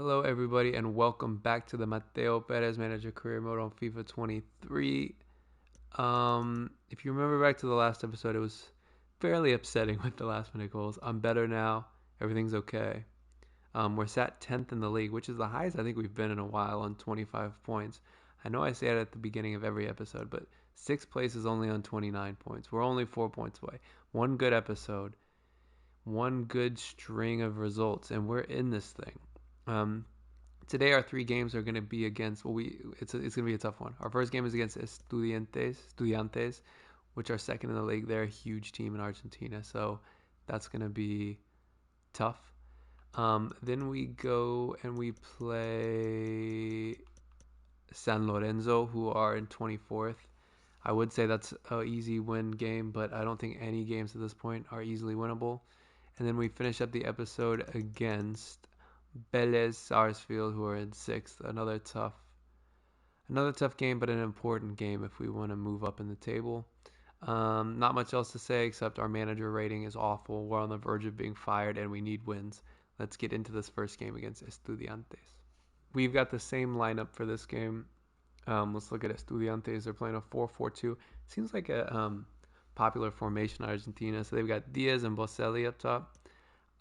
Hello, everybody, and welcome back to the Mateo Perez Manager Career Mode on FIFA 23. If you remember back to the last episode, it was fairly upsetting with the last minute goals. I'm better now. Everything's okay. We're sat 10th in the league, which is the highest I think we've been in a while on 25 points. I know I say it at the beginning of every episode, but sixth place is only on 29 points. We're only 4 points away. One good episode, one good string of results, and we're in this thing. Today our three games are going to be against it's going to be a tough one. Our first game is against Estudiantes, which are second in the league. They're a huge team in Argentina, so that's going to be tough. Then we go and we play San Lorenzo, who are in 24th. I would say that's an easy win game, but I don't think any games at this point are easily winnable. And then we finish up the episode against Vélez Sarsfield, who are in sixth. Another tough game, but an important game if we want to move up in the table. Not much else to say except our manager rating is awful. We're on the verge of being fired, and we need wins. Let's get into this first game against Estudiantes. We've got the same lineup for this game. Let's look at Estudiantes. They're playing a 4-4-2. Seems like a popular formation in Argentina. So they've got Diaz and Boselli up top.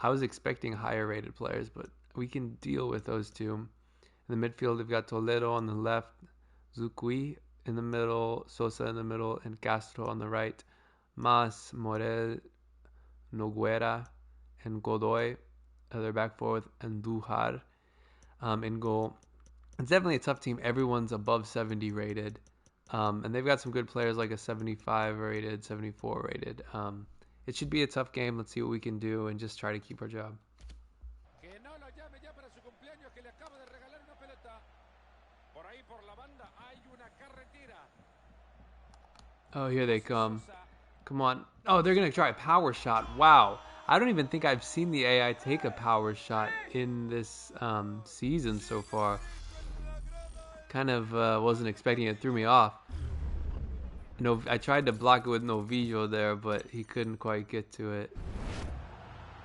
I was expecting higher rated players, but we can deal with those two. In the midfield, we've got Toledo on the left, Zucui in the middle, Sosa in the middle, and Castro on the right. Mas, Morel, Noguera, and Godoy. They're back four with Andujar in goal. It's definitely a tough team. Everyone's above 70 rated. And they've got some good players like a 75 rated, 74 rated. It should be a tough game. Let's see what we can do and just try to keep our job. Oh, here they come. Come on. Oh, they're going to try a power shot. Wow. I don't even think I've seen the AI take a power shot in this season so far. Kind of wasn't expecting it. Threw me off. No, I tried to block it with Novillo there, but he couldn't quite get to it.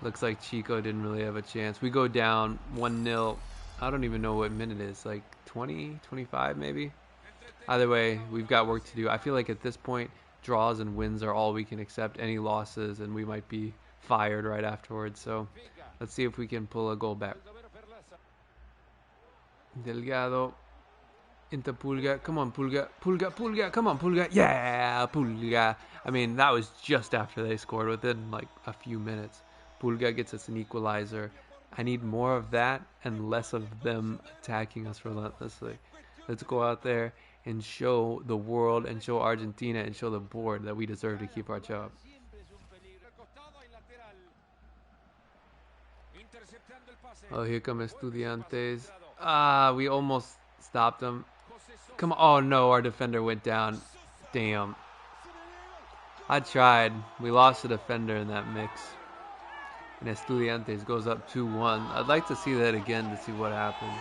Looks like Chico didn't really have a chance. We go down 1-0. I don't even know what minute it is. Like 20, 25 maybe? Either way, we've got work to do. I feel like at this point, draws and wins are all we can accept. Any losses, and we might be fired right afterwards. So let's see if we can pull a goal back. Delgado into Pulga. Come on, Pulga. Pulga, Pulga. Come on, Pulga. Yeah, Pulga. I mean, that was just after they scored, within like a few minutes. Pulga gets us an equalizer. I need more of that and less of them attacking us relentlessly. Let's go out there and show the world and show Argentina and show the board that we deserve to keep our job. Oh, here come Estudiantes. We almost stopped them. Come on. Oh, no, our defender went down. Damn. I tried. We lost a defender in that mix. And Estudiantes goes up 2-1. I'd like to see that again to see what happened.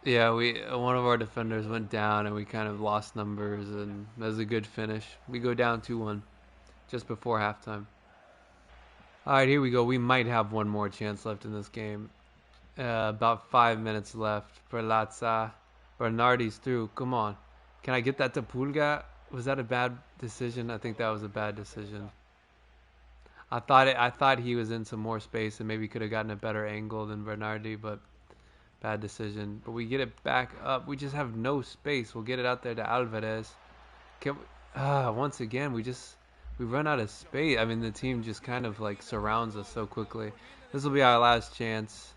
Yeah, one of our defenders went down and we kind of lost numbers, and that was a good finish. We go down 2-1 just before halftime. All right, here we go. We might have one more chance left in this game. About 5 minutes left. Perlaza. Bernardi's through. Come on. Can I get that to Pulga? Was that a bad decision? I think that was a bad decision. I thought he was in some more space and maybe could have gotten a better angle than Bernardi, but bad decision. But we get it back up. We just have no space. We'll get it out there to Alvarez. Once again, we run out of space. I mean, the team just kind of like surrounds us so quickly. This will be our last chance.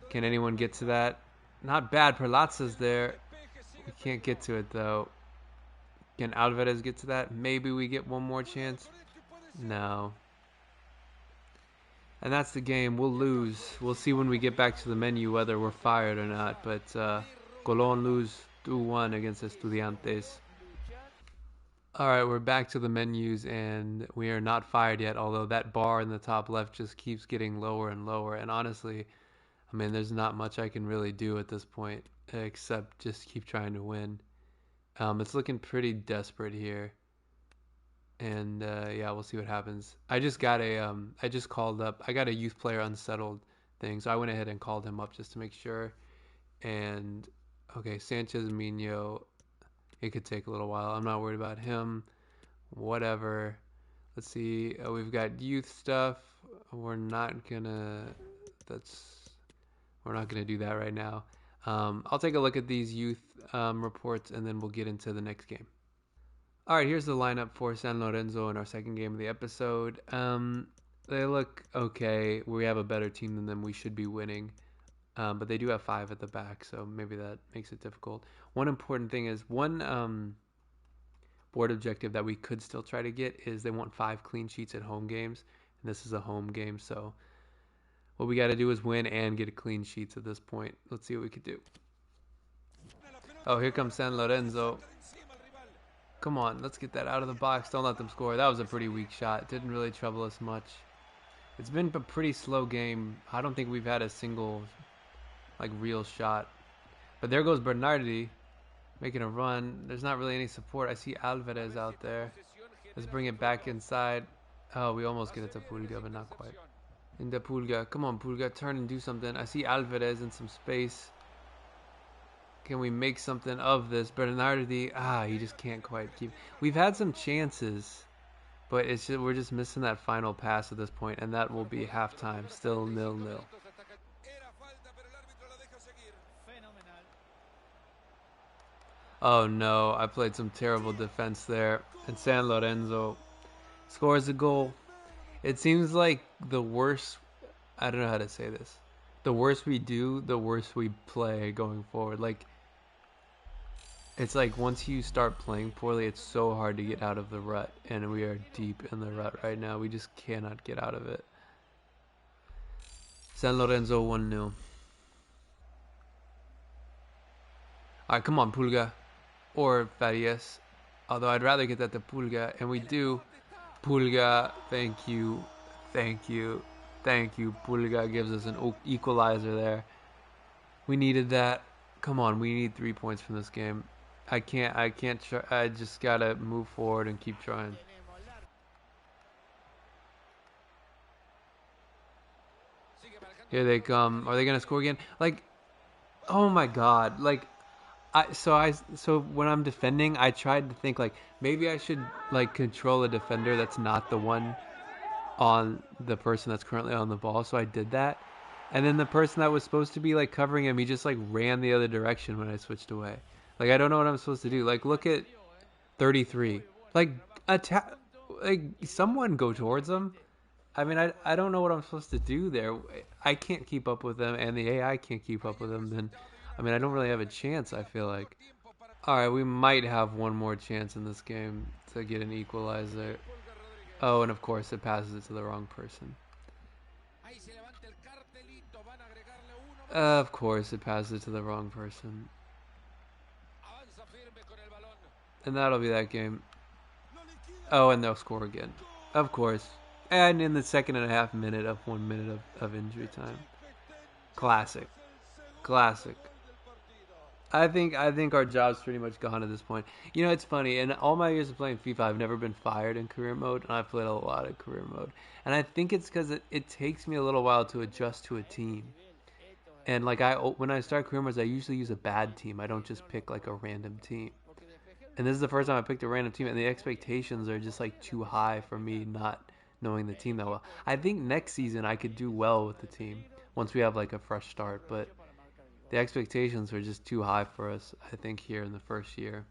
Can anyone get to that? Not bad. Perlaza's there. We can't get to it, though. Can Alvarez get to that? Maybe we get one more chance. No. And that's the game. We'll lose. We'll see when we get back to the menu whether we're fired or not. But Colón lose 2-1 against Estudiantes. All right, we're back to the menus, and we are not fired yet, although that bar in the top left just keeps getting lower and lower. And honestly, I mean, there's not much I can really do at this point except just keep trying to win. It's looking pretty desperate here. And yeah, we'll see what happens. I just called up. I got a youth player unsettled thing. So I went ahead and called him up just to make sure. And okay, Sanchez Mino, it could take a little while. I'm not worried about him. Whatever. Let's see. We've got youth stuff. We're not gonna. That's. We're not gonna do that right now. I'll take a look at these youth reports and then we'll get into the next game. All right, here's the lineup for San Lorenzo in our second game of the episode. They look okay. We have a better team than them. We should be winning. But they do have 5 at the back, so maybe that makes it difficult. One important thing is one board objective that we could still try to get is they want 5 clean sheets at home games, and this is a home game, so what we got to do is win and get a clean sheets at this point. Let's see what we could do. Oh, here comes San Lorenzo. Come on, let's get that out of the box. Don't let them score. That was a pretty weak shot. It didn't really trouble us much. It's been a pretty slow game. I don't think we've had a single real shot. But there goes Bernardi making a run. There's not really any support. I see Alvarez out there. Let's bring it back inside. Oh, we almost get it to Pulga, but not quite. Into Pulga. Come on, Pulga. Turn and do something. I see Alvarez in some space. Can we make something of this? Bernardi, he just can't quite keep. We've had some chances, but we're just missing that final pass at this point, and that will be halftime. Still 0-0. Oh no, I played some terrible defense there, and San Lorenzo scores a goal. It seems like the worse, I don't know how to say this, the worse we do, the worse we play going forward. It's like once you start playing poorly, it's so hard to get out of the rut, and we are deep in the rut right now. We just cannot get out of it. San Lorenzo 1-0. All right, come on, Pulga. Or Farias. Although I'd rather get that to Pulga, and we do. Pulga, thank you. Thank you. Thank you. Pulga gives us an equalizer there. We needed that. Come on, we need 3 points from this game. I can't try. I just gotta move forward and keep trying. Here they come. Are they gonna score again? Oh my god. So when I'm defending, I tried to think maybe I should control a defender that's not the one on the person that's currently on the ball. So I did that. And then the person that was supposed to be covering him, he just ran the other direction when I switched away. I don't know what I'm supposed to do. Look at 33. Attack. Someone go towards them. I mean, I don't know what I'm supposed to do there. I can't keep up with them, and the AI can't keep up with them. Then, I mean, I don't really have a chance, I feel like. All right, we might have one more chance in this game to get an equalizer. Oh, and of course, it passes it to the wrong person. Of course, it passes it to the wrong person. And that'll be that game. Oh, and they'll score again. Of course. And in the second and a half minute of 1 minute of injury time. Classic. Classic. I think our job's pretty much gone at this point. You know, it's funny. In all my years of playing FIFA, I've never been fired in career mode, and I've played a lot of career mode. And I think it's because it takes me a little while to adjust to a team. And when I start career modes, I usually use a bad team. I don't just pick a random team. And this is the first time I picked a random team, and the expectations are just too high for me, not knowing the team that well. I think next season I could do well with the team once we have a fresh start, but the expectations are just too high for us, I think, here in the first year.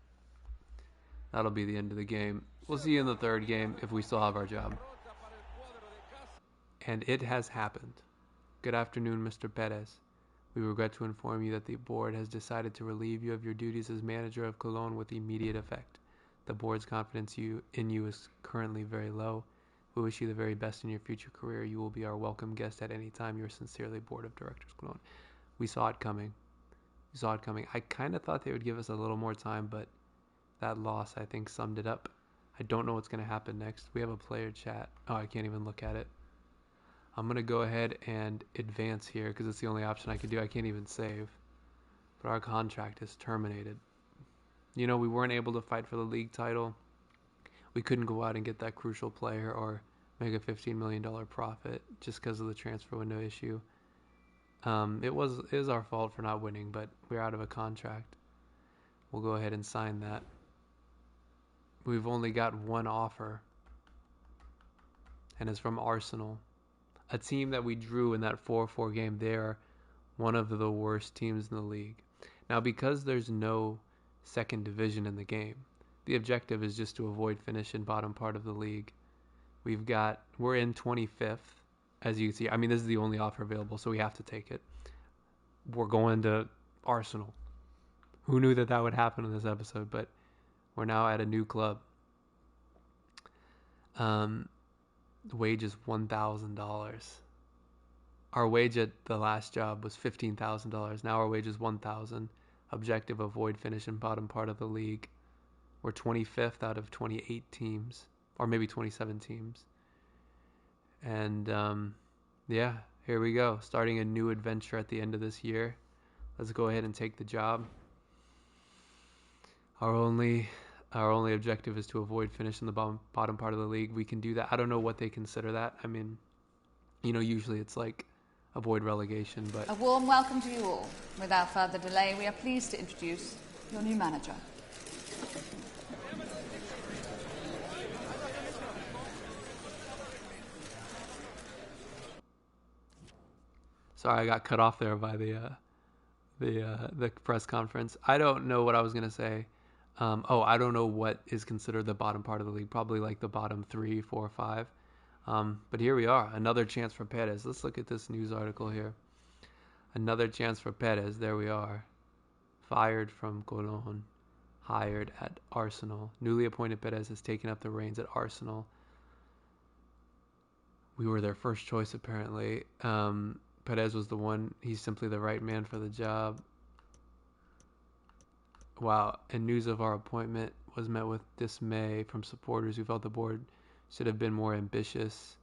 That'll be the end of the game. We'll see you in the third game if we still have our job. And it has happened. Good afternoon, Mr. Perez. We regret to inform you that the board has decided to relieve you of your duties as manager of Cologne with immediate effect. The board's confidence in you is currently very low. We wish you the very best in your future career. You will be our welcome guest at any time. Yours sincerely, Board of Directors, Cologne. We saw it coming. I kind of thought they would give us a little more time, but that loss, I think, summed it up. I don't know what's going to happen next. We have a player chat. Oh, I can't even look at it. I'm going to go ahead and advance here because it's the only option I can do. I can't even save. But our contract is terminated. You know, we weren't able to fight for the league title. We couldn't go out and get that crucial player or make a $15 million profit just because of the transfer window issue. It is our fault for not winning, but we're out of a contract. We'll go ahead and sign that. We've only got one offer, and it's from Arsenal, a team that we drew in that 4-4 game. They're one of the worst teams in the league. Now, because there's no second division in the game, the objective is just to avoid finishing bottom part of the league. We're in 25th, as you can see. I mean, this is the only offer available, so we have to take it. We're going to Arsenal. Who knew that would happen in this episode? But we're now at a new club. The wage is $1,000. Our wage at the last job was $15,000. Now our wage is $1,000. Objective: avoid finishing bottom part of the league. We're 25th out of 28 teams, or maybe 27 teams. And yeah, here we go. Starting a new adventure at the end of this year. Let's go ahead and take the job. Our only objective is to avoid finishing the bottom part of the league. We can do that. I don't know what they consider that. I mean, usually it's like avoid relegation, but... A warm welcome to you all. Without further delay, we are pleased to introduce your new manager. Sorry, I got cut off there by the press conference. I don't know what I was gonna say. I don't know what is considered the bottom part of the league. Probably like the bottom 3, 4, 5. But here we are. Another chance for Perez. Let's look at this news article here. Another chance for Perez. There we are. Fired from Colón. Hired at Arsenal. Newly appointed Perez has taken up the reins at Arsenal. We were their first choice, apparently. Perez was the one. He's simply the right man for the job. Wow. And news of our appointment was met with dismay from supporters who felt the board should have been more ambitious.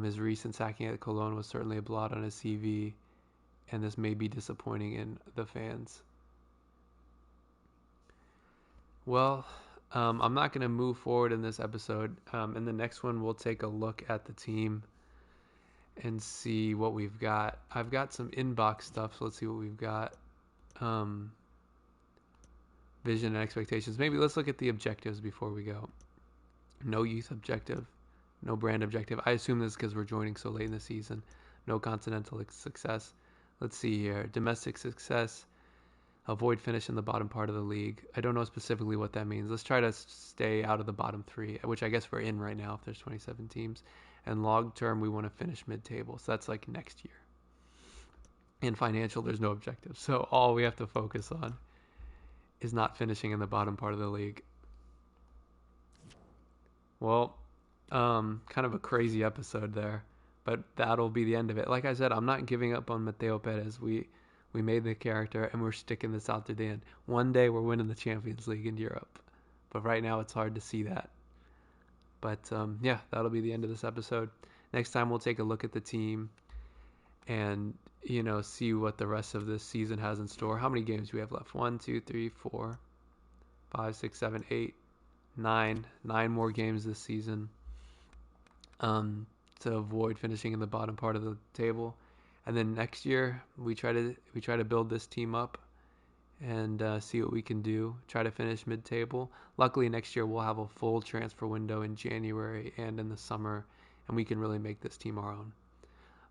His recent sacking at Cologne was certainly a blot on his CV, and this may be disappointing in the fans. Well, I'm not going to move forward in this episode. In the next one, we'll take a look at the team and see what we've got. I've got some inbox stuff, so let's see what we've got. Vision and expectations. Maybe let's look at the objectives before we go. No youth objective. No brand objective. I assume this is because we're joining so late in the season. No continental success. Let's see here. Domestic success. Avoid finish in the bottom part of the league. I don't know specifically what that means. Let's try to stay out of the bottom 3, which I guess we're in right now if there's 27 teams. And long term, we want to finish mid-table. So that's like next year. In financial, there's no objective. So all we have to focus on is not finishing in the bottom part of the league. Well, kind of a crazy episode there, but that'll be the end of it. Like I said, I'm not giving up on Mateo Perez. We made the character, and we're sticking this out to the end. One day we're winning the Champions League in Europe, but right now it's hard to see that. But yeah, that'll be the end of this episode. Next time we'll take a look at the team and see what the rest of this season has in store. How many games do we have left? 1, 2, 3, 4, 5, 6, 7, 8, 9. 9 more games this season. To avoid finishing in the bottom part of the table. And then next year we try to build this team up and see what we can do. Try to finish mid-table. Luckily next year we'll have a full transfer window in January and in the summer, and we can really make this team our own.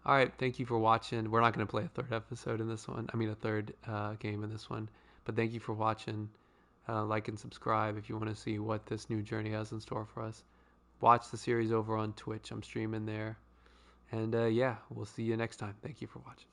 All right, thank you for watching. We're not going to play a third episode in this one. A third game in this one. But thank you for watching. Like and subscribe if you want to see what this new journey has in store for us. Watch the series over on Twitch. I'm streaming there. And yeah, we'll see you next time. Thank you for watching.